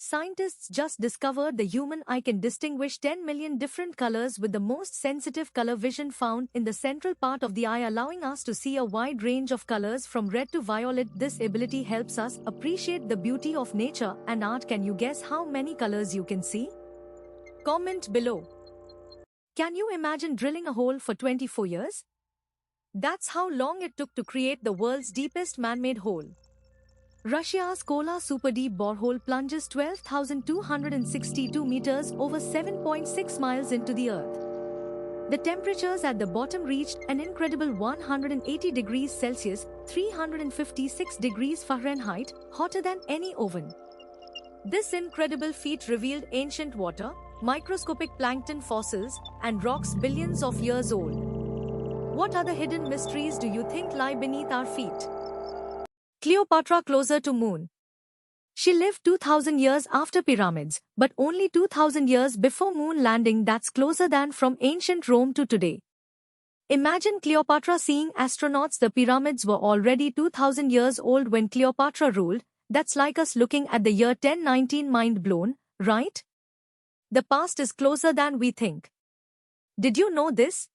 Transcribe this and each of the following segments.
Scientists just discovered the human eye can distinguish 10 million different colors with the most sensitive color vision found in the central part of the eye, allowing us to see a wide range of colors from red to violet. This ability helps us appreciate the beauty of nature and art. Can you guess how many colors you can see? Comment below. Can you imagine drilling a hole for 24 years? That's how long it took to create the world's deepest man-made hole. Russia's Kola super-deep borehole plunges 12,262 meters over 7.6 miles into the earth. The temperatures at the bottom reached an incredible 180 degrees Celsius, 356 degrees Fahrenheit, hotter than any oven. This incredible feat revealed ancient water, microscopic plankton fossils, and rocks billions of years old. What other hidden mysteries do you think lie beneath our feet? Cleopatra closer to moon. She lived 2000 years after pyramids, but only 2000 years before moon landing. That's closer than from ancient Rome to today. Imagine Cleopatra seeing astronauts. The pyramids were already 2000 years old when Cleopatra ruled. That's like us looking at the year 1019. Mind blown, right? The past is closer than we think. Did you know this?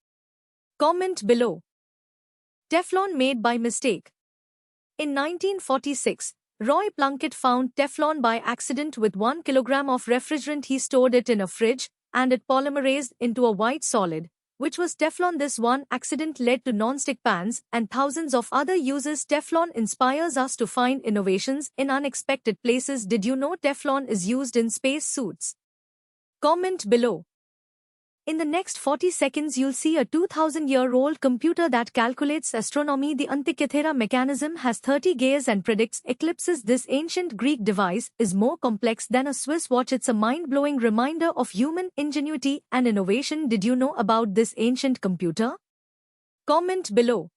Comment below. Teflon made by mistake. In 1946, Roy Plunkett found Teflon by accident with 1 kilogram of refrigerant. He stored it in a fridge, and it polymerized into a white solid, which was Teflon. This one accident led to non-stick pans and thousands of other uses. Teflon inspires us to find innovations in unexpected places. Did you know Teflon is used in space suits? Comment below. In the next 40 seconds you'll see a 2000-year-old computer that calculates astronomy. The Antikythera mechanism has 30 gears and predicts eclipses. This ancient Greek device is more complex than a Swiss watch. It's a mind-blowing reminder of human ingenuity and innovation. Did you know about this ancient computer? Comment below.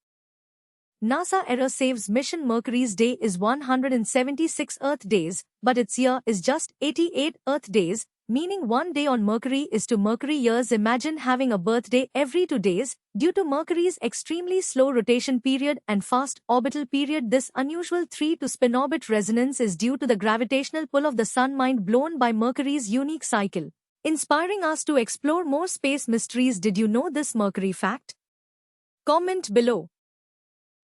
NASA error saves mission. Mercury's day is 176 Earth days, but its year is just 88 Earth days, meaning 1 day on Mercury is 2 Mercury years. Imagine having a birthday every 2 days, due to Mercury's extremely slow rotation period and fast orbital period. This unusual 3-to spin-orbit resonance is due to the gravitational pull of the Sun. Mind blown by Mercury's unique cycle, inspiring us to explore more space mysteries. Did you know this Mercury fact? Comment below.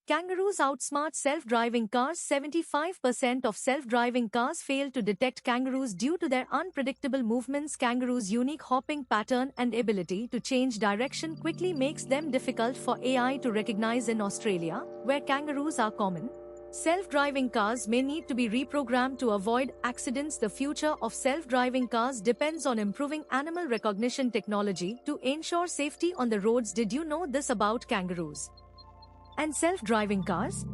Kangaroos outsmart self-driving cars. 75% of self-driving cars fail to detect kangaroos due to their unpredictable movements. Kangaroos' unique hopping pattern and ability to change direction quickly makes them difficult for AI to recognize. In Australia, where kangaroos are common, self-driving cars may need to be reprogrammed to avoid accidents. The future of self-driving cars depends on improving animal recognition technology to ensure safety on the roads. Did you know this about kangaroos and self-driving cars?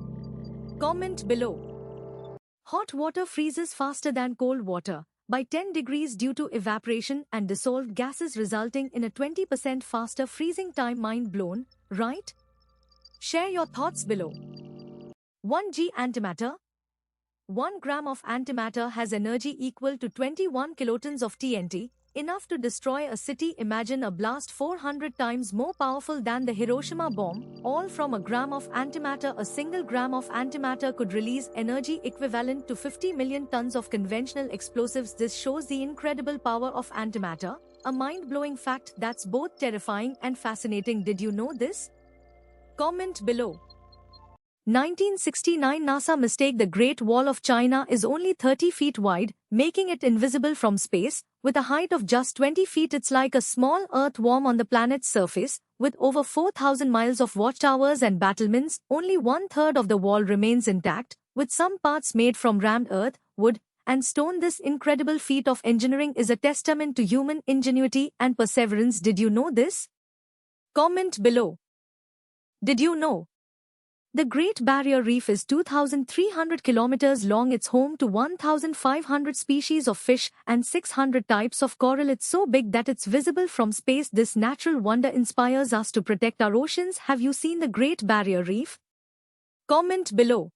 Comment below. Hot water freezes faster than cold water by 10 degrees due to evaporation and dissolved gases, resulting in a 20% faster freezing time. Mind blown, right? Share your thoughts below. 1g antimatter. 1 gram of antimatter has energy equal to 21 kilotons of TNT, enough to destroy a city. Imagine a blast 400 times more powerful than the Hiroshima bomb, all from a gram of antimatter. A single gram of antimatter could release energy equivalent to 50 million tons of conventional explosives. This shows the incredible power of antimatter, a mind-blowing fact that's both terrifying and fascinating. Did you know this? Comment below. 1969 NASA mistake. The Great Wall of China is only 30 feet wide, making it invisible from space. With a height of just 20 feet, it's like a small earthworm on the planet's surface. With over 4,000 miles of watchtowers and battlements, only 1/3 of the wall remains intact, with some parts made from rammed earth, wood, and stone. This incredible feat of engineering is a testament to human ingenuity and perseverance. Did you know this? Comment below. Did you know the Great Barrier Reef is 2,300 kilometers long? It's home to 1,500 species of fish and 600 types of coral. It's so big that it's visible from space. This natural wonder inspires us to protect our oceans. Have you seen the Great Barrier Reef? Comment below.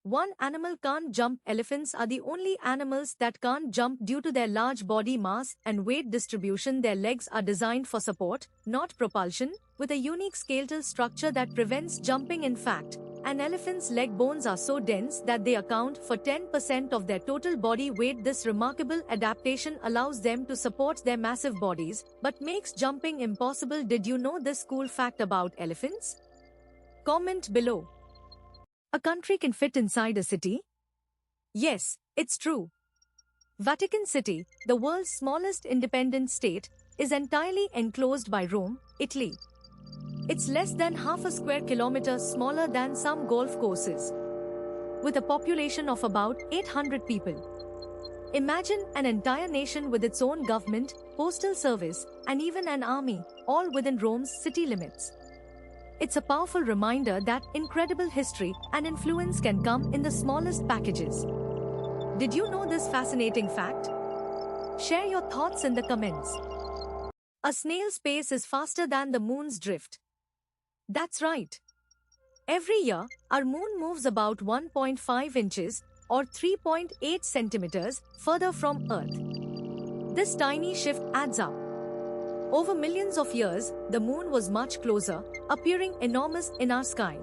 One animal can't jump. Elephants are the only animals that can't jump due to their large body mass and weight distribution. Their legs are designed for support, not propulsion, with a unique skeletal structure that prevents jumping. In fact, An elephant's leg bones are so dense that they account for 10% of their total body weight. This remarkable adaptation allows them to support their massive bodies, but makes jumping impossible. Did you know this cool fact about elephants? Comment below. A country can fit inside a city? Yes, it's true. Vatican City, the world's smallest independent state, is entirely enclosed by Rome, Italy. It's less than half a square kilometer smaller than some golf courses, with a population of about 800 people. Imagine an entire nation with its own government, postal service, and even an army, all within Rome's city limits. It's a powerful reminder that incredible history and influence can come in the smallest packages. Did you know this fascinating fact? Share your thoughts in the comments. A snail's pace is faster than the moon's drift. That's right. Every year, our moon moves about 1.5 inches or 3.8 centimeters further from Earth. This tiny shift adds up. Over millions of years, the moon was much closer, appearing enormous in our sky.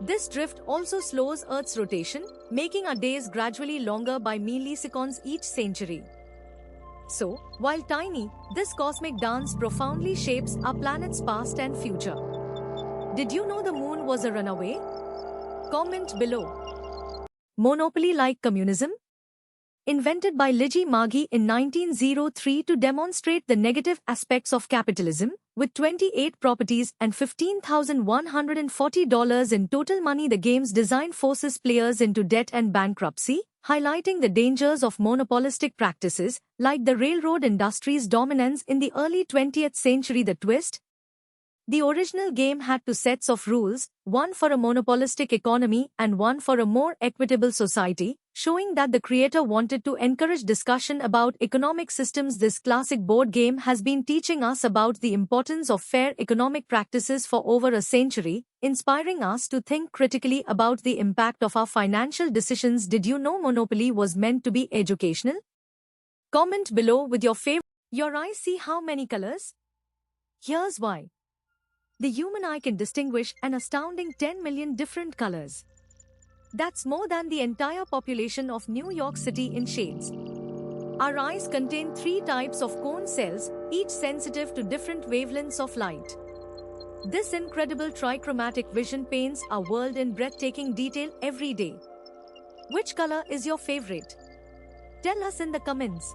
This drift also slows Earth's rotation, making our days gradually longer by milliseconds each century. So, while tiny, this cosmic dance profoundly shapes our planet's past and future. Did you know the moon was a runaway? Comment below. Monopoly-like communism? Invented by Luigi Maggi in 1903 to demonstrate the negative aspects of capitalism, with 28 properties and $15,140 in total money, the game's design forces players into debt and bankruptcy, highlighting the dangers of monopolistic practices, like the railroad industry's dominance in the early 20th century. The twist? The original game had two sets of rules, one for a monopolistic economy and one for a more equitable society, showing that the creator wanted to encourage discussion about economic systems. This classic board game has been teaching us about the importance of fair economic practices for over a century, inspiring us to think critically about the impact of our financial decisions. Did you know Monopoly was meant to be educational? Comment below with your favorite. Your eyes see how many colors? Here's why. The human eye can distinguish an astounding 10 million different colors. That's more than the entire population of New York City in shades. Our eyes contain 3 types of cone cells, each sensitive to different wavelengths of light. This incredible trichromatic vision paints our world in breathtaking detail every day. Which color is your favorite? Tell us in the comments.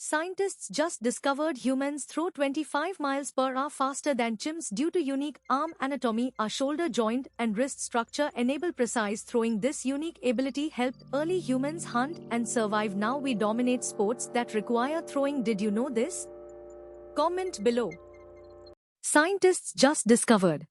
Scientists just discovered humans throw 25 miles per hour faster than chimps due to unique arm anatomy. Our shoulder joint and wrist structure enable precise throwing. This unique ability helped early humans hunt and survive. Now we dominate sports that require throwing. Did you know this? Comment below. Scientists just discovered.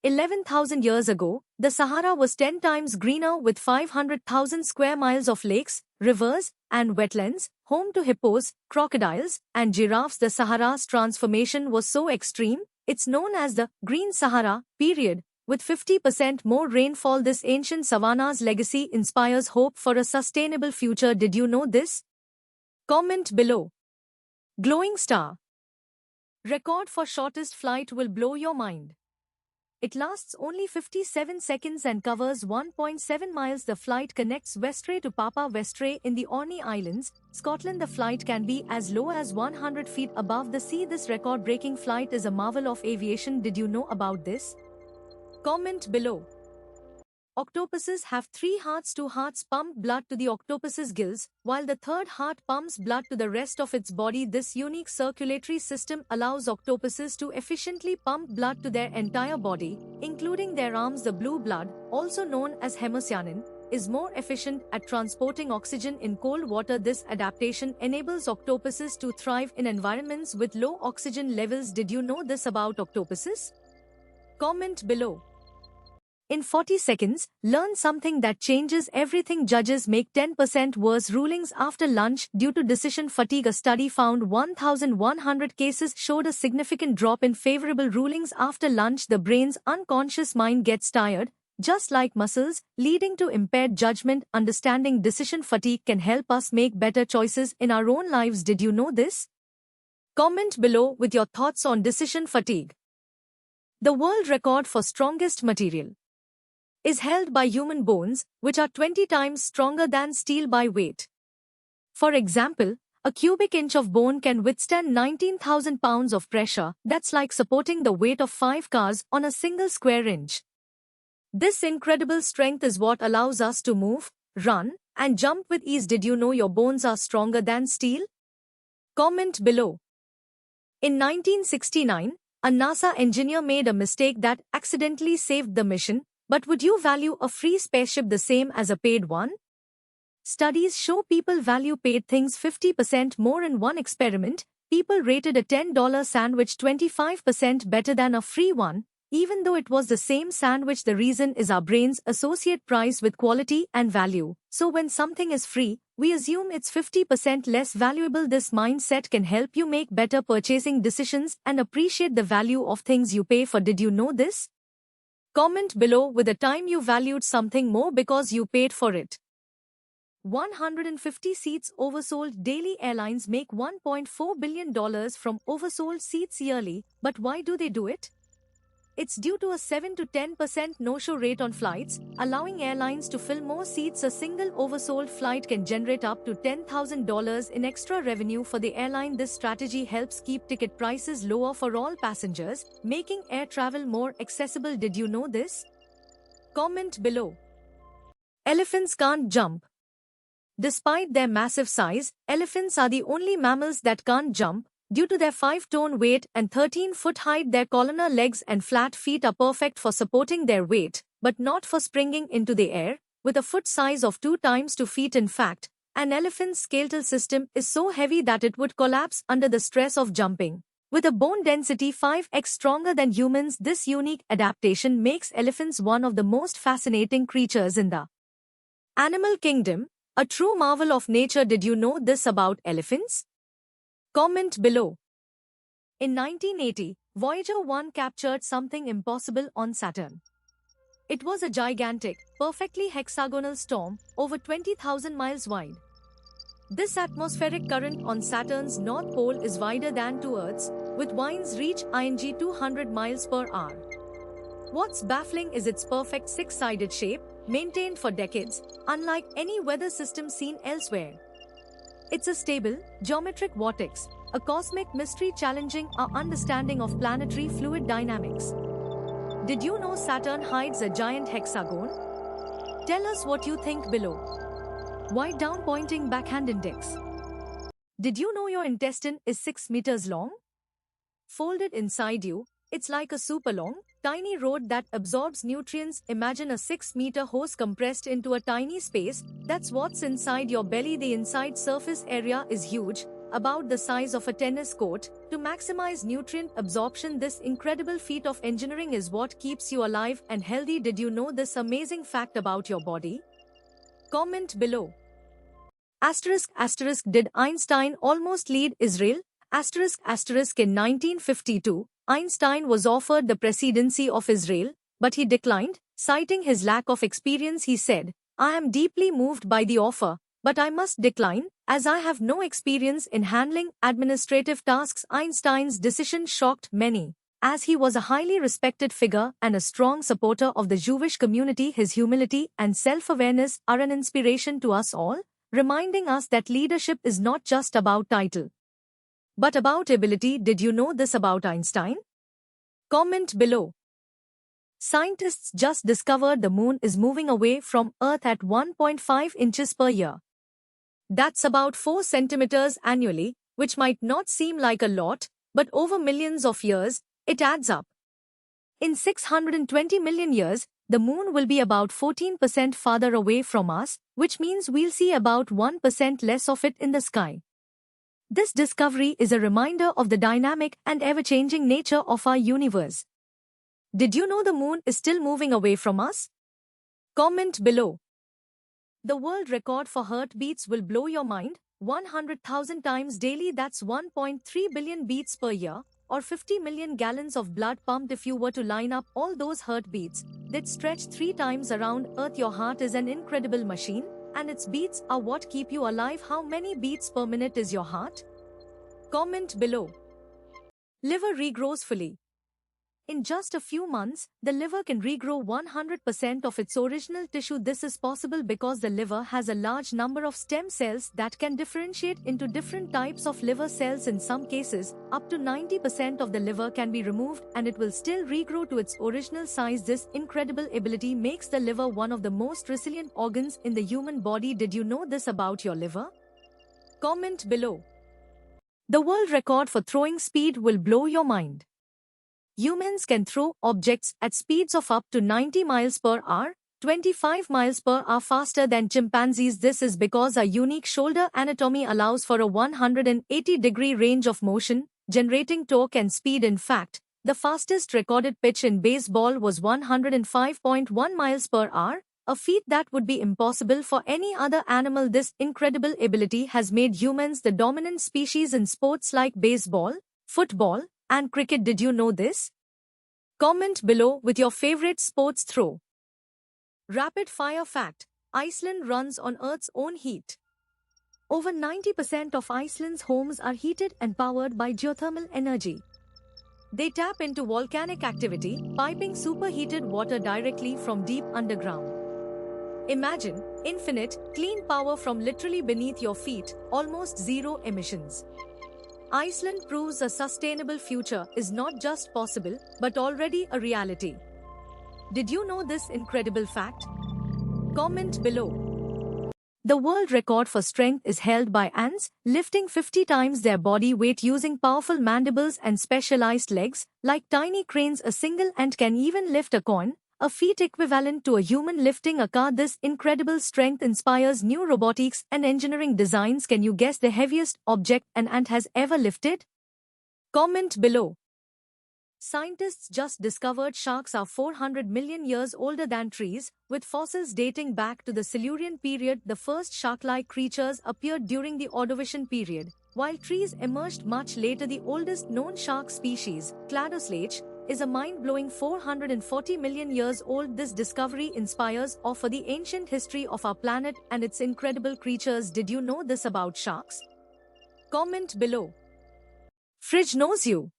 11,000 years ago, the Sahara was 10 times greener with 500,000 square miles of lakes, rivers, and wetlands, home to hippos, crocodiles, and giraffes. The Sahara's transformation was so extreme, it's known as the Green Sahara, period, with 50% more rainfall. This ancient savanna's legacy inspires hope for a sustainable future. Did you know this? Comment below. Glowing star. Record for shortest flight will blow your mind. It lasts only 57 seconds and covers 1.7 miles. The flight connects Westray to Papa Westray in the Orkney Islands, Scotland. The flight can be as low as 100 feet above the sea. This record-breaking flight is a marvel of aviation. Did you know about this? Comment below. Octopuses have 3 hearts. 2 hearts pump blood to the octopus's gills, while the third heart pumps blood to the rest of its body. This unique circulatory system allows octopuses to efficiently pump blood to their entire body, including their arms. The blue blood, also known as hemocyanin, is more efficient at transporting oxygen in cold water. This adaptation enables octopuses to thrive in environments with low oxygen levels. Did you know this about octopuses? Comment below. In 40 seconds, learn something that changes everything. Judges make 10% worse rulings after lunch due to decision fatigue. A study found 1,100 cases showed a significant drop in favorable rulings after lunch. The brain's unconscious mind gets tired, just like muscles, leading to impaired judgment. Understanding decision fatigue can help us make better choices in our own lives. Did you know this? Comment below with your thoughts on decision fatigue. The world record for strongest material. is held by human bones, which are 20 times stronger than steel by weight. For example, a cubic inch of bone can withstand 19,000 pounds of pressure. That's like supporting the weight of 5 cars on a single square inch. This incredible strength is what allows us to move, run, and jump with ease. Did you know your bones are stronger than steel? Comment below. In 1969, a NASA engineer made a mistake that accidentally saved the mission, but would you value a free spaceship the same as a paid one? Studies show people value paid things 50% more. In one experiment, people rated a $10 sandwich 25% better than a free one, even though it was the same sandwich. The reason is our brains associate price with quality and value. So when something is free, we assume it's 50% less valuable. This mindset can help you make better purchasing decisions and appreciate the value of things you pay for. Did you know this? Comment below with a time you valued something more because you paid for it. 150 seats oversold. Daily airlines make $1.4 billion from oversold seats yearly, but why do they do it? It's due to a 7 to 10% no-show rate on flights, allowing airlines to fill more seats. A single oversold flight can generate up to $10,000 in extra revenue for the airline. This strategy helps keep ticket prices lower for all passengers, making air travel more accessible. Did you know this? Comment below. Elephants can't jump. Despite their massive size, elephants are the only mammals that can't jump. Due to their 5-ton weight and 13-foot height, their columnar legs and flat feet are perfect for supporting their weight, but not for springing into the air. With a foot size of 2 times 2 feet, in fact, an elephant's skeletal system is so heavy that it would collapse under the stress of jumping. With a bone density 5x stronger than humans, this unique adaptation makes elephants one of the most fascinating creatures in the animal kingdom, a true marvel of nature. Did you know this about elephants? Comment below. In 1980, Voyager 1 captured something impossible on Saturn. It was a gigantic, perfectly hexagonal storm, over 20,000 miles wide. This atmospheric current on Saturn's north pole is wider than to Earth's, with winds reach 200 miles per hour. What's baffling is its perfect 6-sided shape, maintained for decades, unlike any weather system seen elsewhere. It's a stable, geometric vortex, a cosmic mystery challenging our understanding of planetary fluid dynamics. Did you know Saturn hides a giant hexagon? Tell us what you think below. Why down pointing backhand index? Did you know your intestine is 6 meters long? Folded inside you, it's like a super long, tiny road that absorbs nutrients. Imagine a 6-meter hose compressed into a tiny space. That's what's inside your belly. The inside surface area is huge, about the size of a tennis court. To maximize nutrient absorption, this incredible feat of engineering is what keeps you alive and healthy. Did you know this amazing fact about your body? Comment below. Asterisk. Did Einstein almost lead Israel? Asterisk. In 1952, Einstein was offered the presidency of Israel, but he declined, citing his lack of experience. He said, "I am deeply moved by the offer, but I must decline, as I have no experience in handling administrative tasks." Einstein's decision shocked many, as he was a highly respected figure and a strong supporter of the Jewish community. His humility and self-awareness are an inspiration to us all, reminding us that leadership is not just about title, but about ability. Did you know this about Einstein? Comment below. Scientists just discovered the moon is moving away from Earth at 1.5 inches per year. That's about 4 centimeters annually, which might not seem like a lot, but over millions of years, it adds up. In 620 million years, the moon will be about 14% farther away from us, which means we'll see about 1% less of it in the sky. This discovery is a reminder of the dynamic and ever-changing nature of our universe. Did you know the moon is still moving away from us? Comment below. The world record for heartbeats will blow your mind, 100,000 times daily. That's 1.3 billion beats per year, or 50 million gallons of blood pumped. If you were to line up all those heartbeats, they'd stretch 3 times around Earth. Your heart is an incredible machine, and its beats are what keep you alive. How many beats per minute is your heart? Comment below. Liver regrows fully. In just a few months, the liver can regrow 100% of its original tissue. This is possible because the liver has a large number of stem cells that can differentiate into different types of liver cells. In some cases, up to 90% of the liver can be removed and it will still regrow to its original size. This incredible ability makes the liver one of the most resilient organs in the human body. Did you know this about your liver? Comment below. The world record for throwing speed will blow your mind. Humans can throw objects at speeds of up to 90 miles per hour, 25 miles per hour faster than chimpanzees. This is because our unique shoulder anatomy allows for a 180-degree range of motion, generating torque and speed. In fact, the fastest recorded pitch in baseball was 105.1 miles per hour, a feat that would be impossible for any other animal. This incredible ability has made humans the dominant species in sports like baseball, football, and cricket. Did you know this? Comment below with your favorite sports throw. Rapid fire fact: Iceland runs on Earth's own heat. Over 90% of Iceland's homes are heated and powered by geothermal energy. They tap into volcanic activity, piping superheated water directly from deep underground. Imagine infinite, clean power from literally beneath your feet, almost zero emissions. Iceland proves a sustainable future is not just possible, but already a reality. Did you know this incredible fact? Comment below. The world record for strength is held by ants, lifting 50 times their body weight using powerful mandibles and specialized legs. Like tiny cranes, a single ant can even lift a coin, a feat equivalent to a human lifting a car. This incredible strength inspires new robotics and engineering designs. Can you guess the heaviest object an ant has ever lifted? Comment below. Scientists just discovered sharks are 400 million years older than trees, with fossils dating back to the Silurian period. The first shark-like creatures appeared during the Ordovician period, while trees emerged much later. The oldest known shark species, Cladoslage, is a mind-blowing 440 million years old. This discovery inspires awe for the ancient history of our planet and its incredible creatures. Did you know this about sharks? Comment below. Fridge knows you.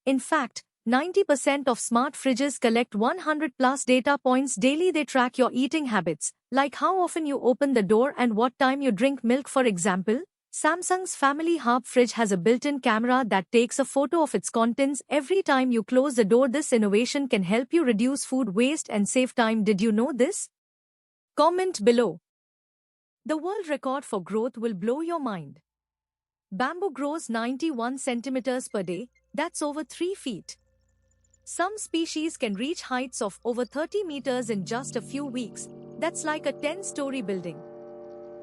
In fact, 90% of smart fridges collect 100 plus data points daily. They track your eating habits, like how often you open the door and what time you drink milk. For example, Samsung's Family Hub fridge has a built-in camera that takes a photo of its contents every time you close the door. This innovation can help you reduce food waste and save time. Did you know this? Comment below. The world record for growth will blow your mind. Bamboo grows 91 centimeters per day, that's over 3 feet. Some species can reach heights of over 30 meters in just a few weeks, that's like a 10-story building.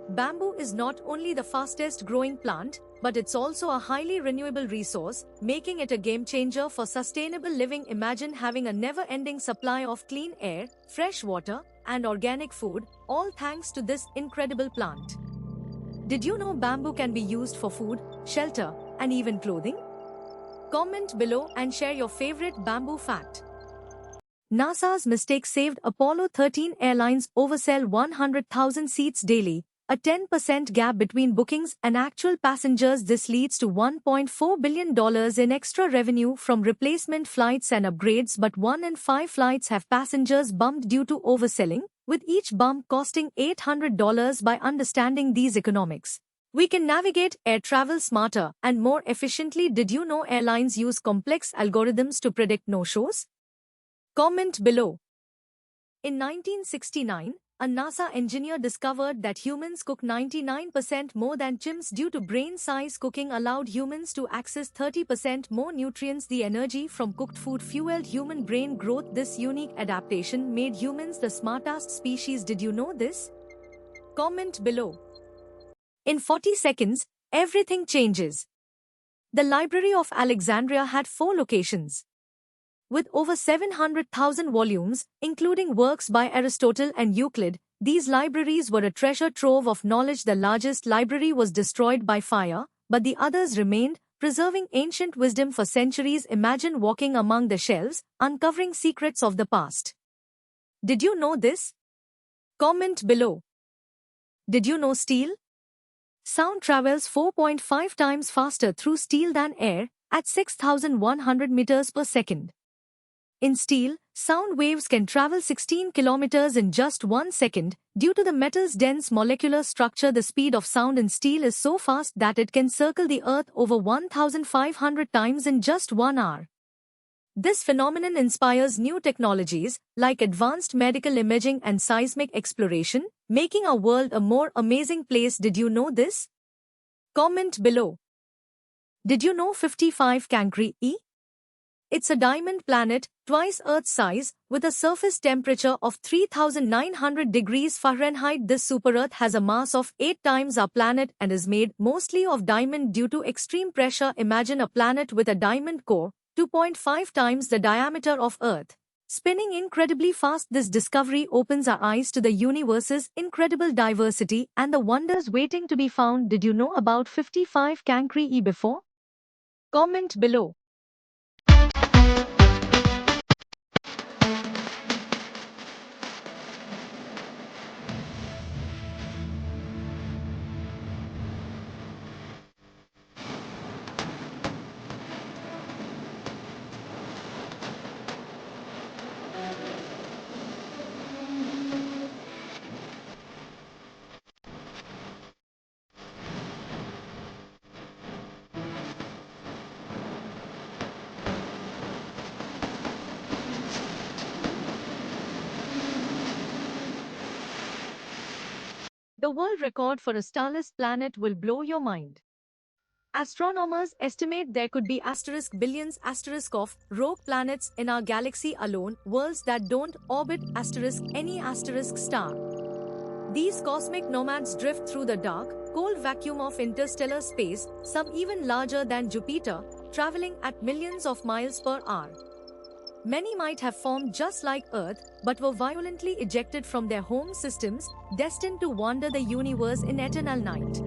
Bamboo is not only the fastest growing plant, but it's also a highly renewable resource, making it a game changer for sustainable living. Imagine having a never-ending supply of clean air, fresh water, and organic food, all thanks to this incredible plant. Did you know bamboo can be used for food, shelter, and even clothing? Comment below and share your favorite bamboo fact. NASA's mistake saved Apollo 13 airlines oversell 100,000 seats daily, a 10% gap between bookings and actual passengers. This leads to $1.4 billion in extra revenue from replacement flights and upgrades, but 1 in 5 flights have passengers bumped due to overselling, with each bump costing $800. By understanding these economics, we can navigate air travel smarter and more efficiently. Did you know airlines use complex algorithms to predict no-shows? Comment below. In 1969, a NASA engineer discovered that humans cook 99% more than chimps due to brain size. Cooking allowed humans to access 30% more nutrients. The energy from cooked food fueled human brain growth. This unique adaptation made humans the smartest species. Did you know this? Comment below. In 40 seconds, everything changes. The Library of Alexandria had 4 locations. With over 700,000 volumes, including works by Aristotle and Euclid, these libraries were a treasure trove of knowledge. The largest library was destroyed by fire, but the others remained, preserving ancient wisdom for centuries. Imagine walking among the shelves, uncovering secrets of the past. Did you know this? Comment below. Did you know steel? Sound travels 4.5 times faster through steel than air, at 6,100 meters per second. In steel, sound waves can travel 16 kilometers in just 1 second. Due to the metal's dense molecular structure, the speed of sound in steel is so fast that it can circle the Earth over 1,500 times in just 1 hour. This phenomenon inspires new technologies, like advanced medical imaging and seismic exploration, making our world a more amazing place. Did you know this? Comment below. Did you know 55 Cancri e? It's a diamond planet, twice Earth's size, with a surface temperature of 3,900 degrees Fahrenheit. This super-Earth has a mass of 8 times our planet and is made mostly of diamond due to extreme pressure. Imagine a planet with a diamond core, 2.5 times the diameter of Earth, spinning incredibly fast. This discovery opens our eyes to the universe's incredible diversity and the wonders waiting to be found. Did you know about 55 Cancri e before? Comment below. The world record for a starless planet will blow your mind. Astronomers estimate there could be billions of rogue planets in our galaxy alone, worlds that don't orbit any star. These cosmic nomads drift through the dark, cold vacuum of interstellar space, some even larger than Jupiter, traveling at millions of miles per hour. Many might have formed just like Earth, but were violently ejected from their home systems, destined to wander the universe in eternal night.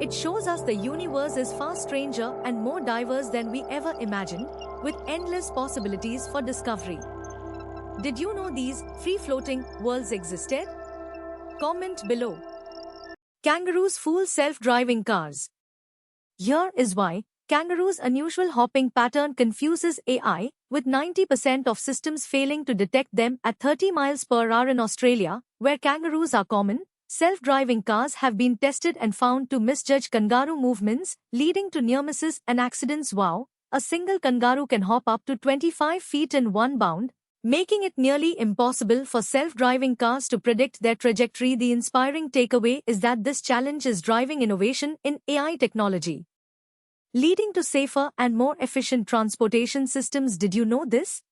It shows us the universe is far stranger and more diverse than we ever imagined, with endless possibilities for discovery. Did you know these free-floating worlds existed? Comment below. Kangaroos fool self-driving cars. Here is why. Kangaroos' unusual hopping pattern confuses AI, with 90% of systems failing to detect them at 30 miles per hour. In Australia, where kangaroos are common, self-driving cars have been tested and found to misjudge kangaroo movements, leading to near misses and accidents. Wow, a single kangaroo can hop up to 25 feet in one bound, making it nearly impossible for self-driving cars to predict their trajectory. The inspiring takeaway is that this challenge is driving innovation in AI technology, leading to safer and more efficient transportation systems. Did you know this?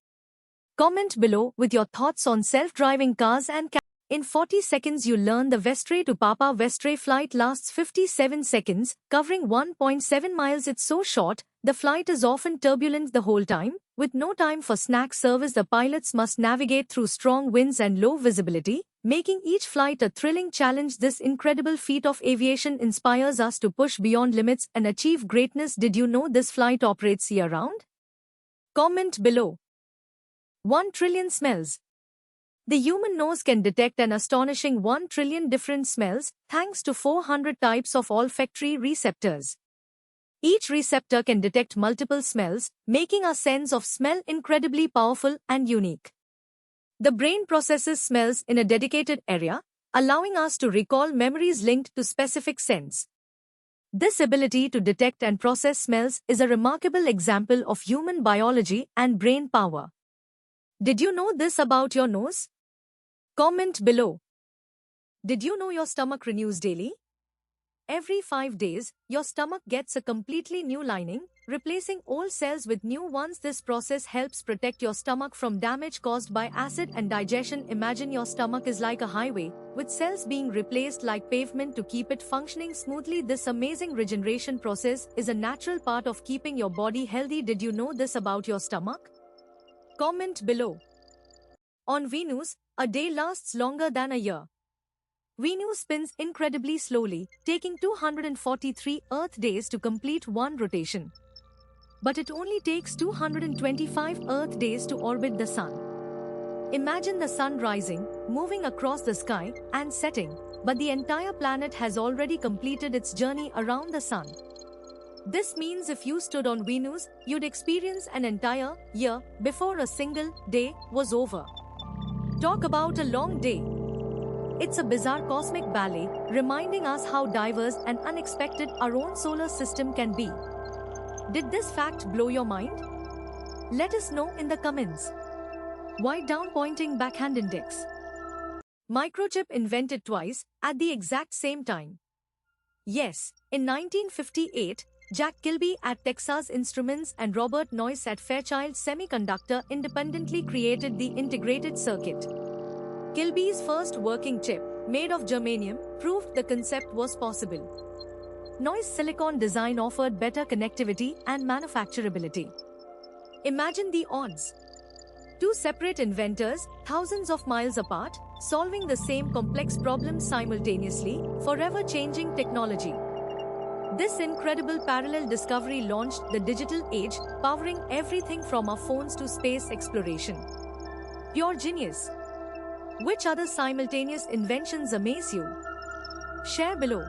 Comment below with your thoughts on self-driving cars and in 40 seconds you learn the Vestre to Papa Vestre flight lasts 57 seconds, covering 1.7 miles. It's so short, the flight is often turbulent the whole time, with no time for snack service. The pilots must navigate through strong winds and low visibility, making each flight a thrilling challenge. This incredible feat of aviation inspires us to push beyond limits and achieve greatness. Did you know this flight operates year-round? Comment below. 1 trillion smells. The human nose can detect an astonishing 1 trillion different smells, thanks to 400 types of olfactory receptors. Each receptor can detect multiple smells, making our sense of smell incredibly powerful and unique. The brain processes smells in a dedicated area, allowing us to recall memories linked to specific scents. This ability to detect and process smells is a remarkable example of human biology and brain power. Did you know this about your nose? Comment below. Did you know your stomach renews daily? Every 5 days, your stomach gets a completely new lining, replacing old cells with new ones. This process helps protect your stomach from damage caused by acid and digestion. Imagine your stomach is like a highway, with cells being replaced like pavement to keep it functioning smoothly. This amazing regeneration process is a natural part of keeping your body healthy. Did you know this about your stomach? Comment below. On Venus, a day lasts longer than a year. Venus spins incredibly slowly, taking 243 Earth days to complete one rotation. But it only takes 225 Earth days to orbit the Sun. Imagine the Sun rising, moving across the sky, and setting, but the entire planet has already completed its journey around the Sun. This means if you stood on Venus, you'd experience an entire year before a single day was over. Talk about a long day. It's a bizarre cosmic ballet, reminding us how diverse and unexpected our own solar system can be. Did this fact blow your mind? Let us know in the comments. Why down pointing backhand index? Microchip invented twice, at the exact same time. Yes, in 1958, Jack Kilby at Texas Instruments and Robert Noyce at Fairchild Semiconductor independently created the integrated circuit. Kilby's first working chip, made of germanium, proved the concept was possible. Noyce's silicon design offered better connectivity and manufacturability. Imagine the odds. Two separate inventors, thousands of miles apart, solving the same complex problem simultaneously, forever changing technology. This incredible parallel discovery launched the digital age, powering everything from our phones to space exploration. Pure genius. Which other simultaneous inventions amaze you? Share below.